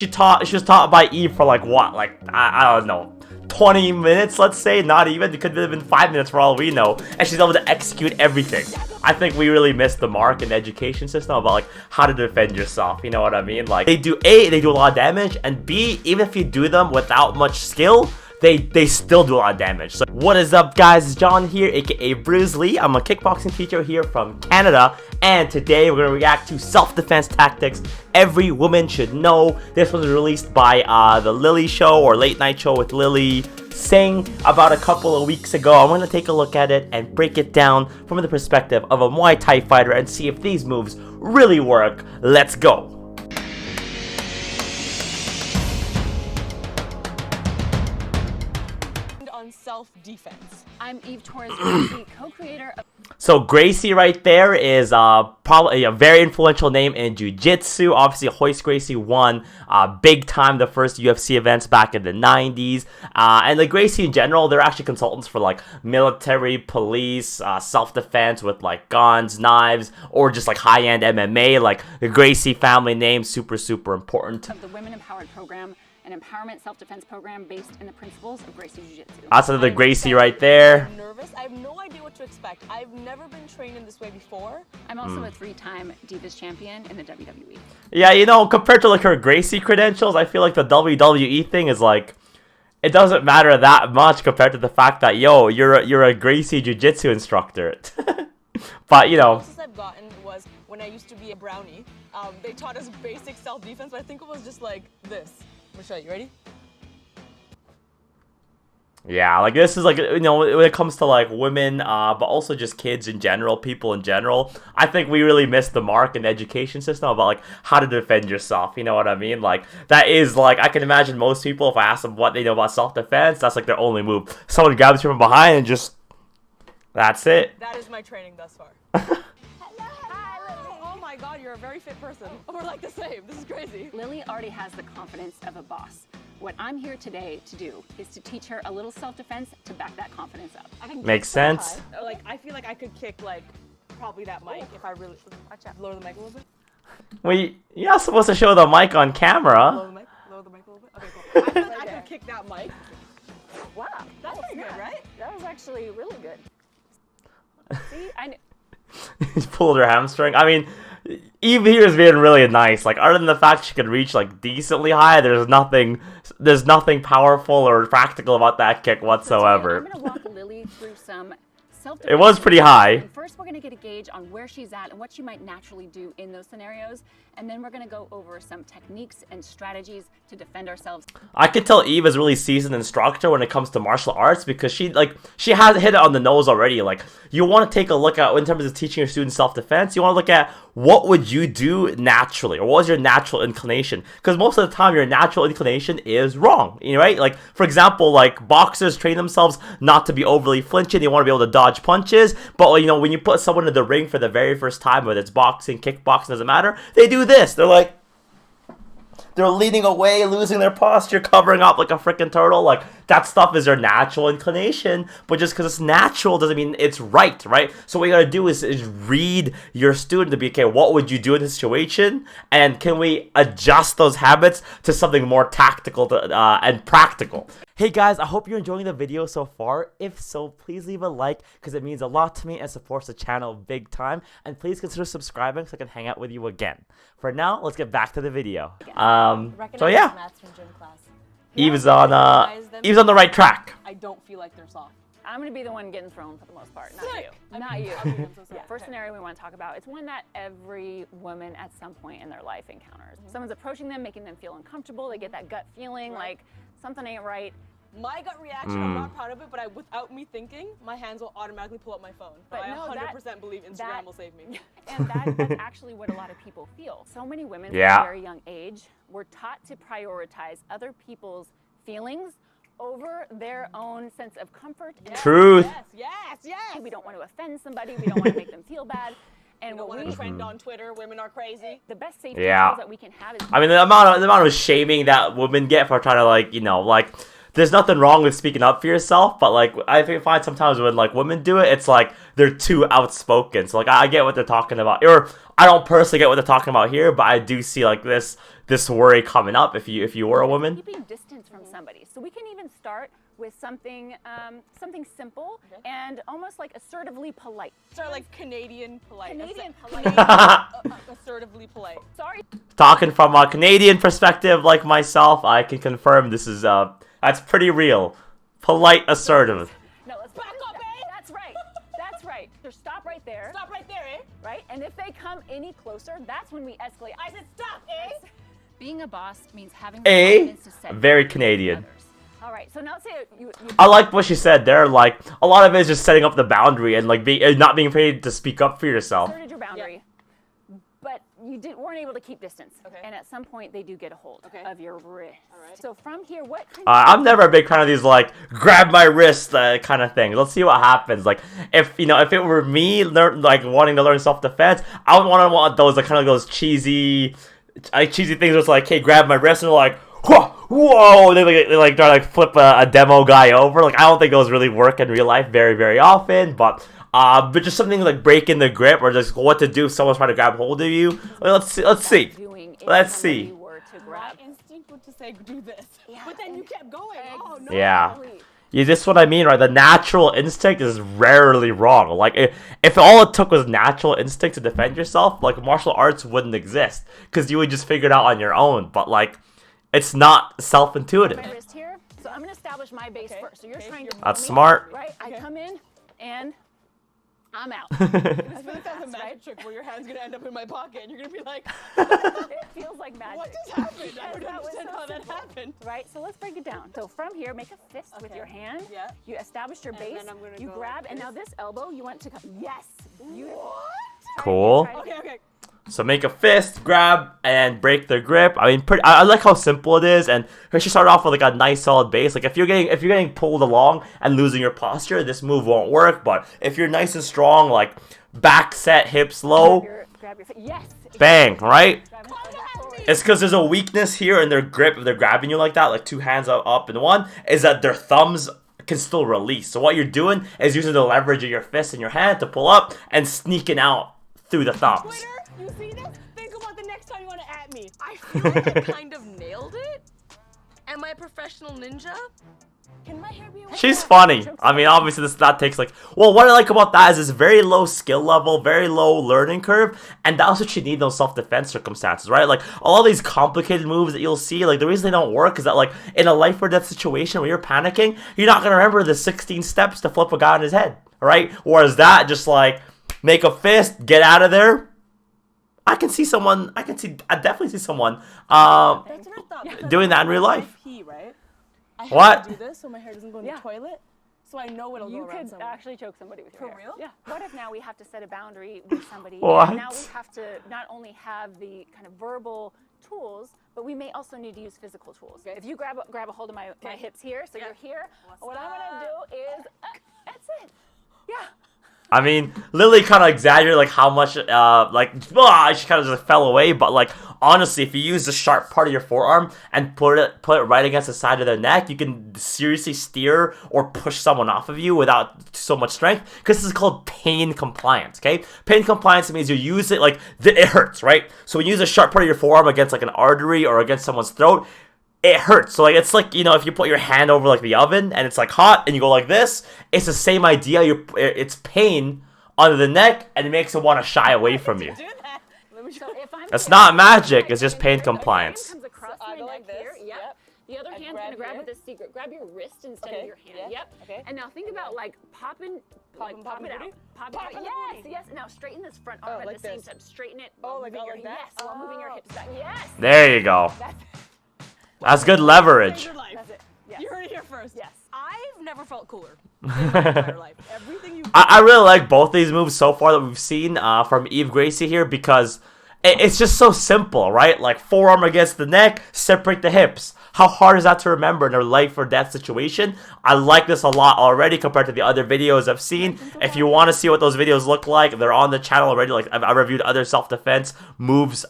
She was taught by Eve for like what? Like I don't know. 20 minutes, let's say, not even. It could have been 5 minutes for all we know, and she's able to execute everything. I think we really missed the mark in the education system about like how to defend yourself, you know what I mean? Like they do a lot of damage, and B, even if you do them without much skill, they still do a lot of damage. So what is up, guys? It's John here, aka Bruce Lee. I'm a kickboxing teacher here from Canada, and today we're gonna react to self-defense tactics every woman should know. This was released by the Lilly show, or late night show with Lilly Singh, about a couple of weeks ago. I'm gonna take a look at it and break it down from the perspective of a Muay Thai fighter and see if these moves really work. Let's go. On self-defense. I'm Eve Torres Gracie, co-creator of... So Gracie right there is probably a very influential name in Jiu Jitsu. Obviously, Royce Gracie won big time the first UFC events back in the 90s. And like Gracie in general, they're actually consultants for like military, police, self-defense with like guns, knives, or just like high-end MMA. Like the Gracie family name, super important. Of the Women Empowered Program, an empowerment self-defense program based in the principles of Gracie Jiu Jitsu. That's another Gracie right there. I'm nervous. I have no idea what to expect. I've never been trained in this way before. I'm also a 3-time Divas champion in the WWE. Yeah, you know, compared to like her Gracie credentials, I feel like the WWE thing is like, it doesn't matter that much compared to the fact that, yo, you're a Gracie Jiu Jitsu instructor. But, you know. The closest I've gotten was when I used to be a brownie. They taught us basic self-defense, but I think it was just like this. I'm gonna show you. Ready? Yeah, like this is like, you know, when it comes to like women, but also just kids in general, people in general, I think we really missed the mark in the education system about like how to defend yourself, you know what I mean? Like that is like, I can imagine most people, if I ask them what they know about self-defense, that's like their only move. Someone grabs you from behind and just, that's it. That is my training thus far. Oh my god, you're a very fit person. We're like the same. This is crazy. Lilly already has the confidence of a boss. What I'm here today to do is to teach her a little self-defense to back that confidence up. Makes sense. Like, I feel like I could kick like probably that mic if I really lower the mic a little bit. Well, you're not supposed to show the mic on camera. Lower the mic a little bit. Okay, cool. I feel like I could kick that mic. Wow, That's pretty good, right? That was actually really good. See, I knew. He pulled her hamstring. I mean, Eve here is being really nice. Like, other than the fact she could reach like decently high, there's nothing powerful or practical about that kick whatsoever. I'm gonna walk Lilly through some self-defense. It was pretty high. And first, we're gonna get a gauge on where she's at and what she might naturally do in those scenarios, and then we're gonna go over some techniques and strategies to defend ourselves. I could tell Eve is a really seasoned instructor when it comes to martial arts, because she has hit it on the nose already. Like, you want to take a look at, in terms of teaching your students self-defense, you want to look at what would you do naturally, or what was your natural inclination? Because most of the time your natural inclination is wrong, you know, right? Like, for example, like boxers train themselves not to be overly flinching. They want to be able to dodge punches, but you know, when you put someone in the ring for the very first time, whether it's boxing, kickboxing, doesn't matter, they do this. They're like, they're leaning away, losing their posture, covering up like a freaking turtle. Like, that stuff is their natural inclination, but just because it's natural doesn't mean it's right? So what you gotta do is read your student to be, okay, what would you do in this situation? And can we adjust those habits to something more tactical and practical? Hey guys, I hope you're enjoying the video so far. If so, please leave a like, because it means a lot to me and supports the channel big time. And please consider subscribing so I can hang out with you again. For now, let's get back to the video. So yeah, Maths from gym class. Eve's on the right track. I don't feel like they're soft. I'm gonna be the one getting thrown for the most part, not Sick. you. Not you. I'm so sorry. First scenario we want to talk about, it's one that every woman at some point in their life encounters. Someone's approaching them, making them feel uncomfortable. They get that gut feeling like something ain't right. My gut reaction, I'm not proud of it, but without me thinking, my hands will automatically pull up my phone. But I no, 100% believe Instagram will save me. And that's actually what a lot of people feel. So many women from Yeah. a very young age were taught to prioritize other people's feelings over their own sense of comfort. And Truth. Yes. we don't want to offend somebody. We don't want to make them feel bad. And We don't want to trend on Twitter. Women are crazy. the best safety Yeah. tools that we can have is I mean, the amount of shaming that women get for trying to, like, you know, like, there's nothing wrong with speaking up for yourself, but like I find sometimes when like women do it, it's like they're too outspoken. So like I get what they're talking about, or I don't personally get what they're talking about here, but I do see like this this worry coming up if you were a woman? Keeping distance from somebody. So we can even start with something something simple and almost like assertively polite. Start like Canadian polite. Canadian polite. Assertively polite. Sorry. Talking from a Canadian perspective like myself, I can confirm this is that's pretty real. Polite, assertive. No, let's back up, eh? That's right. That's right. So stop right there. Stop right there, eh? Right? And if they come any closer, that's when we escalate. I said stop, eh? Being a boss means having the A, confidence to set very boundaries with Canadian. others. All right. So now say you I like what she said there. Like a lot of it is just setting up the boundary and like not being afraid to speak up for yourself. asserted your boundary, but you weren't able to keep distance. Okay. And at some point, they do get a hold of your wrist. All right. So from here, what kind I'm never a big fan of these like grab my wrist kind of things. Let's see what happens. Like if if it were me like wanting to learn self defense, I would want those like kind of those cheesy things where it's like, hey, grab my wrist, and they're like, whoa, they try to like flip a demo guy over. Like I don't think those really work in real life very often, but just something like breaking the grip or just what to do if someone's trying to grab hold of you. Let's see. doing if Let's somebody see. were to My grab. instinct was to say do this, but then you kept going. Oh no. Yeah. Yeah, this is what I mean, right? The natural instinct is rarely wrong. Like, if all it took was natural instinct to defend yourself, like, martial arts wouldn't exist. Because you would just figure it out on your own. But, like, it's not self-intuitive. My wrist here. So I'm going to establish my base first. So you're trying to. That's pull me, smart. Right? I come in and I'm out. It's gonna sound a magic trick where your hand's gonna end up in my pocket and you're gonna be like, It feels like magic. what just happened? I don't That was understand so how that simple. happened. Right, so let's break it down. So from here, make a fist with your hand. Yeah. You establish your And base. then I'm gonna You go grab, like and now this elbow, you want to come. Yes. Beautiful. Try Cool. again, try again. Okay. So make a fist, grab, and break their grip. I mean, I like how simple it is, and she started off with like a nice solid base. Like if you're getting pulled along and losing your posture, this move won't work. But if you're nice and strong, like back set, hips low, Grab your yes. bang, right? Grab your elbow forward. It's because there's a weakness here in their grip if they're grabbing you like that, like two hands up and one, is that their thumbs can still release. So what you're doing is using the leverage of your fist and your hand to pull up and sneaking out through the thumbs. Twitter, you see this? Think about the next time you want to at me. I feel like I kind of nailed it. Am I a professional ninja? Can my hair be okay? She's funny. I mean, obviously that takes like... Well, what I like about that is it's very low skill level, very low learning curve, and that's what you need in those self-defense circumstances, right? Like, all these complicated moves that you'll see, like, the reason they don't work is that, like, in a life or death situation where you're panicking, you're not going to remember the 16 steps to flip a guy on his head, right? Whereas that, just, like, make a fist, get out of there. I definitely see someone That's what I thought. because doing that in real life. I pee, right? I have What? to do this so my hair doesn't go in Yeah. the toilet. So I know it'll You go around could somewhere. actually choke somebody with your For hair. real? Yeah. What if now we have to set a boundary with somebody? What? And now we have to not only have the kind of verbal tools, but we may also need to use physical tools. If you grab a hold of my hips here, so you're here, what I'm gonna do is that's it. Yeah. I mean, Lilly kind of exaggerated like how much, she kind of just fell away. But like, honestly, if you use the sharp part of your forearm and put it right against the side of their neck, you can seriously steer or push someone off of you without so much strength. Because this is called pain compliance. Okay, pain compliance means you use it like it hurts, right? So when you use a sharp part of your forearm against like an artery or against someone's throat, it hurts. So like it's like, if you put your hand over like the oven and it's like hot and you go like this, it's the same idea. It's pain under the neck and it makes it want to shy away from you. Do that. Let me show So if I'm It's here, not magic, it's just here, pain your compliance. hand comes across So I my go neck like this, here. Yep. yep. The other I hand's grab gonna grab here. with the secret. Grab your wrist instead Okay, of your hand. yeah, Yep. okay. And now think about like popping pop Popping it out. booty? Pop it Popping out. the Yes, booty. yes. Now straighten this front arm Oh, at like the same this. time. Straighten it. Oh, while like moving all your, like that? Yes, while moving your hips back. Yes. There you go. That's That's good leverage. your life. That's it. Yes. You heard it here first. Yes. I've never felt cooler in my entire life. Everything you I really like both these moves so far that we've seen from Eve Gracie here because it's just so simple, right? Like forearm against the neck, separate the hips. How hard is that to remember in a life or death situation? I like this a lot already compared to the other videos I've seen. If you want to see what those videos look like, they're on the channel already. Like I reviewed other self-defense moves.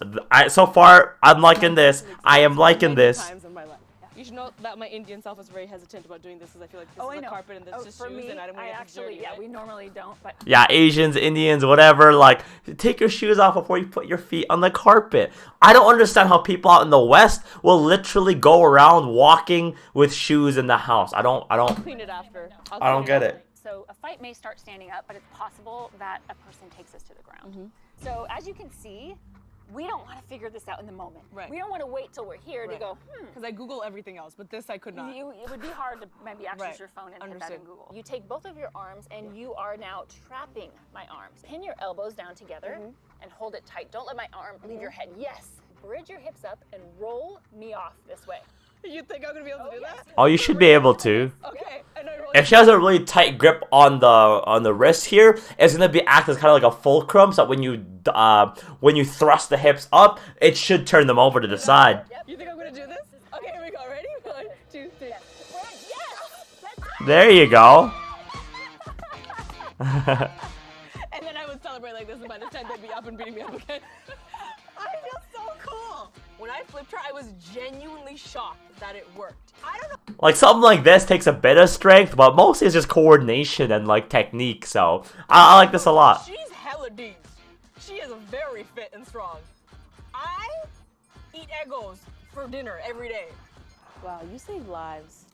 So far, I'm liking this. I am liking this. times in my life. You should know that my Indian self is very hesitant about doing this because I feel like this is a carpet and this is just for shoes me, and I don't want to get actually, dirty, right? we normally don't, but Yeah, Asians, Indians, whatever, like, take your shoes off before you put your feet on the carpet. I don't understand how people out in the West will literally go around walking with shoes in the house. I don't Clean it after. I don't get it. So a fight may start standing up, but it's possible that a person takes us to the ground. So as you can see, we don't want to figure this out in the moment. Right. We don't want to wait till we're here to go, Because I Google everything else, but this I could not. It would be hard to maybe access your phone and hit that in Google. You take both of your arms and you are now trapping my arms. Pin your elbows down together and hold it tight. Don't let my arm leave your head. Yes. Bridge your hips up and roll me off this way. You think I'm going to be able to do that? Oh, you should be able to. Okay. And I roll If she has a really tight grip on the wrist here, it's gonna be act as kind of like a fulcrum. So when you thrust the hips up, it should turn them over to the side. You think I'm going to do this? Okay, here we go. Ready? 1, 2, 3. There you go. And then I would celebrate like this, and by this time they'd be up and beating me up again. I feel so cool. When I flipped her, I was genuinely shocked that it worked. I don't know. Like something like this takes a bit of strength, but mostly it's just coordination and like technique. So I like this a lot. She's hella deep. She is very fit and strong. I eat Eggos for dinner every day. Wow, you save lives.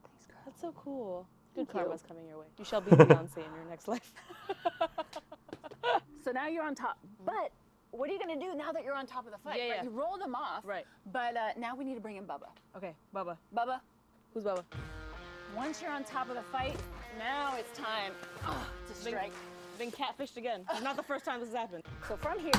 Thanks, girl. That's so cool. Good karma's coming your way. You shall be Beyonce in your next life. So now you're on top, but what are you going to do now that you're on top of the fight? Yeah. You roll them off, Right. But now we need to bring in Bubba. Okay, Bubba. Bubba, Who's Bubba? once you're on top of the fight, now it's time to strike. Been catfished again. It's not the first time this has happened. So from here,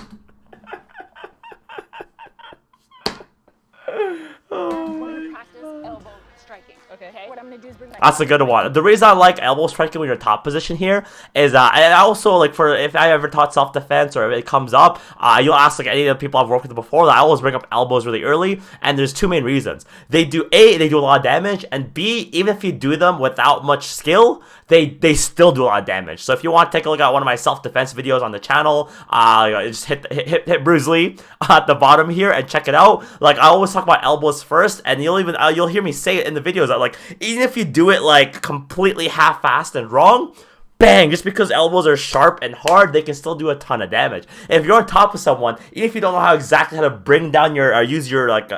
we're going to practice elbow striking. Okay. What I'm going to do is bring my That's a good one. The reason I like elbow striking when you're top position here is I also like for if I ever taught self defense or if it comes up, you'll ask like any of the people I've worked with before. I always bring up elbows really early, and there's two main reasons. They do a lot of damage, and B, even if you do them without much skill, they still do a lot of damage. So if you want to take a look at one of my self defense videos on the channel, just hit Bruce Lee at the bottom here and check it out. Like I always talk about elbows first, and you'll hear me say it in the videos that like even if you do it like completely half-assed and wrong, bang, just because elbows are sharp and hard, they can still do a ton of damage. If you're on top of someone, even if you don't know how to bring down your use your like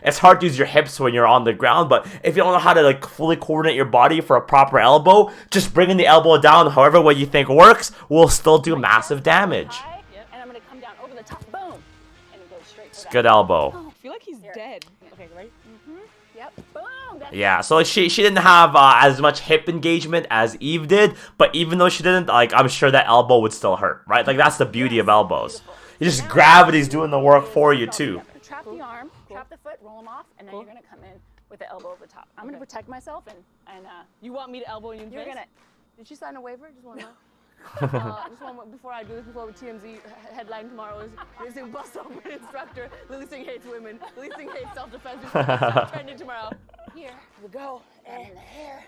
it's hard to use your hips when you're on the ground, but if you don't know how to like fully coordinate your body for a proper elbow, just bringing the elbow down however way you think works will still do massive damage. high, and I'm going to come down over the top, boom, and it goes straight for that. Good elbow. I feel like he's dead. Okay, right? Yep, boom. That's Yeah, so like she didn't have as much hip engagement as Eve did, but even though she didn't, like I'm sure that elbow would still hurt, right? Like that's the beauty of elbows. You just gravity's doing the work for you too. Trap the arm, trap the foot, roll them off, and then you're going to come in with the elbow over top. I'm going to protect myself, and You want me to elbow you in the you're face? going to... Did she sign a waiver? Just want to know. Just want before I do this, before TMZ headline tomorrow is Lilly Singh bust open instructor. Lilly Singh hates women. Lilly Singh hates self-defense. Trending tomorrow. Here we go. and here.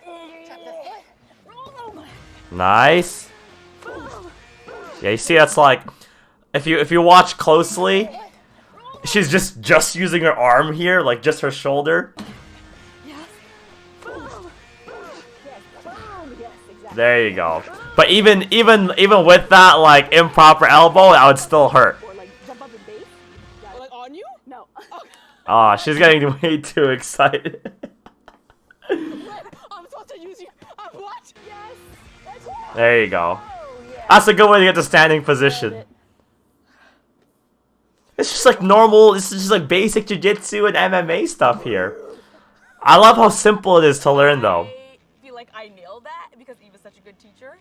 Trap the foot. Roll over. Nice. Yeah, you see that's like if you watch closely, she's just using her arm here, like just her shoulder. Yes. Boom. Yes, exactly. There you go. But even with that like improper elbow, that would still hurt. Or like jump up and base. Like on you? No. Oh, she's getting way too excited. I'm supposed to use you. What? Yes. That's right. There you go. Oh, yeah. That's a good way to get to standing position. It's just like normal, this is just like basic jiu-jitsu and MMA stuff here. I love how simple it is to learn though. I feel like I nailed that because Eve is such a good teacher.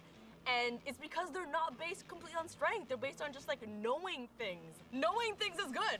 And it's because they're not based completely on strength. They're based on just like knowing things. Knowing things is good.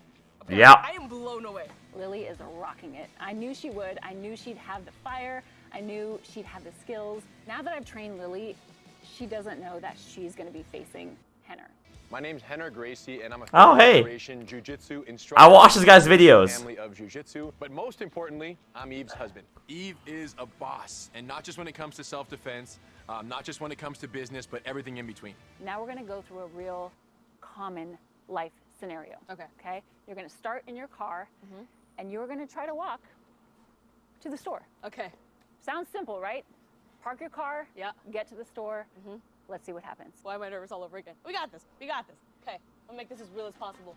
Yeah. I am blown away. Lilly is rocking it. I knew she would. I knew she'd have the fire. I knew she'd have the skills. Now that I've trained Lilly, she doesn't know that she's going to be facing Henner. My name's Eve Gracie, and I'm a Oh, hey. Jiu Jitsu instructor. I watch this guy's videos. Family of Jiu Jitsu, but most importantly, I'm Eve's husband. Eve is a boss, and not just when it comes to self-defense, not just when it comes to business, but everything in between. Now we're going to go through a real common life scenario. Okay. Okay? You're going to start in your car, and you're going to try to walk to the store. Okay. Sounds simple, right? Park your car. Yeah. Get to the store. Let's see what happens. Why am I nervous all over again? We got this. We got this. Okay. I'll make this as real as possible.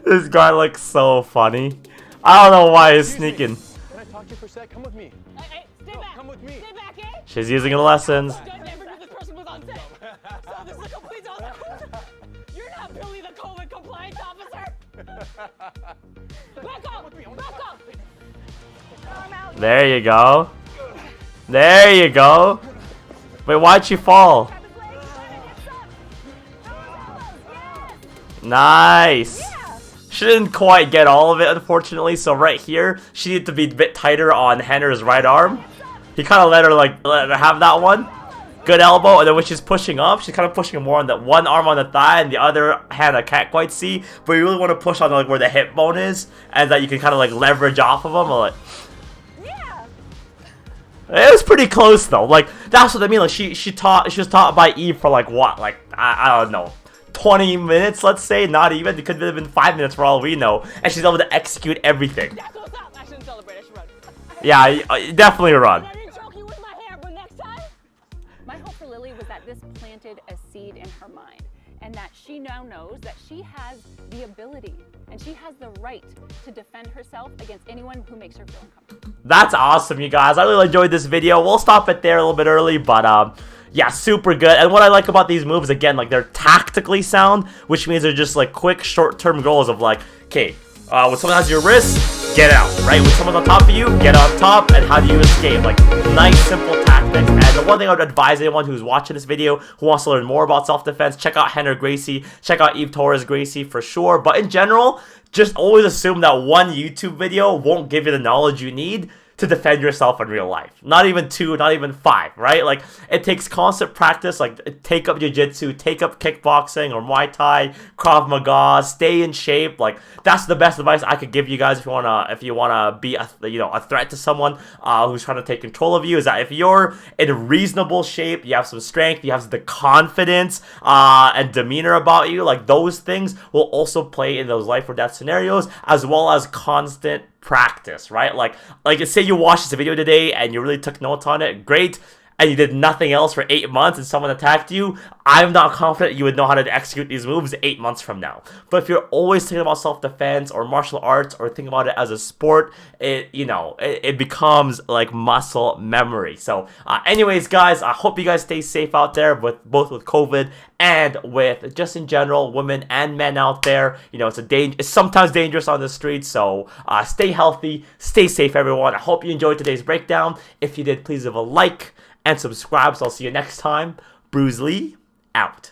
This guy looks so funny. I don't know why he's sneaking. Can I talk to you for a sec? Come with me. Hey, stay back. Come with me. Stay back, eh? She's using her lessons. I never knew this person was on set. So this is a complete You're not Billy the COVID compliance officer. Back up. Back up. There you go. There you go. Wait, why'd she fall? Nice. She didn't quite get all of it, unfortunately. So right here, she needed to be a bit tighter on Henner's right arm. He kind of let her have that one. Good elbow, and then when she's pushing up, she's kind of pushing more on that one arm on the thigh, and the other hand I can't quite see. But you really want to push on like where the hip bone is, and that you can kind of like leverage off of them. Like, it was pretty close though. Like that's what I mean. Like she was taught by Eve for like what? Like I don't know. 20 minutes, let's say, not even. It could have been 5 minutes for all we know, and she's able to execute everything. That's what's up. I shouldn't celebrate. I should run. Yeah, definitely run. I didn't choke you with my hair, but next time. My hope for Lilly was that this planted a seed in her mind, and that she now knows that she has the ability and she has the right to defend herself against anyone who makes her feel uncomfortable. That's awesome, you guys. I really enjoyed this video. We'll stop it there a little bit early, but yeah, super good. And what I like about these moves, again, like they're tactically sound, which means they're just like quick, short-term goals of like, okay, when someone has your wrist, get out, right? When someone's on top of you, get on top, and how do you escape? Like, nice, simple tactics. And the one thing I would advise anyone who's watching this video, who wants to learn more about self-defense, check out Henner Gracie, check out Eve Torres Gracie for sure. But in general, just always assume that one YouTube video won't give you the knowledge you need to defend yourself in real life. Not even 2, not even 5, right? Like, it takes constant practice. Like, take up Jiu Jitsu, take up kickboxing or Muay Thai, Krav Maga, stay in shape. Like, that's the best advice I could give you guys if you wanna be a threat to someone who's trying to take control of you. Is that if you're in reasonable shape, you have some strength, you have the confidence and demeanor about you, like those things will also play in those life or death scenarios, as well as constant practice, right? Like say you watched this video today and you really took notes on it, great, and you did nothing else for 8 months and someone attacked you, I'm not confident you would know how to execute these moves 8 months from now. But if you're always thinking about self-defense or martial arts or thinking about it as a sport, it becomes like muscle memory. So anyways, guys, I hope you guys stay safe out there with both with COVID and with just in general, women and men out there. You know, it's sometimes dangerous on the streets, so stay healthy, stay safe, everyone. I hope you enjoyed today's breakdown. If you did, please leave a like and subscribe, so I'll see you next time. Bruce Lee, out.